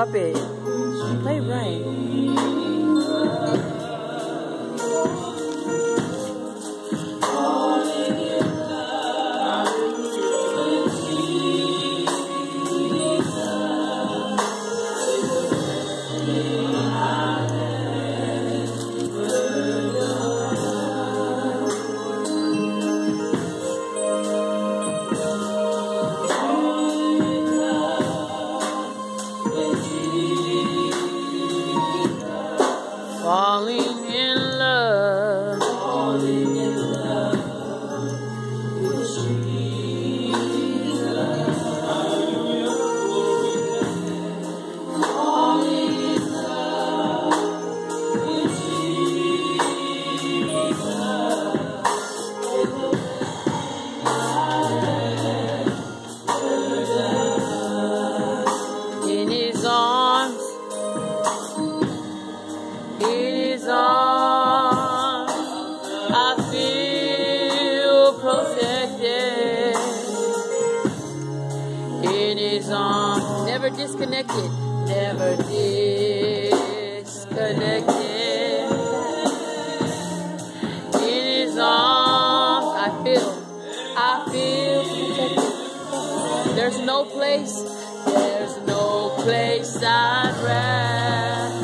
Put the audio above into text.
Puppet. Play right. Falling in love. Falling in love with Jesus. Falling in love with Jesus. In His arms. In His arms, I feel protected. In His arms, never disconnected, never disconnected. In His arms, I feel protected. There's no place I'd rather.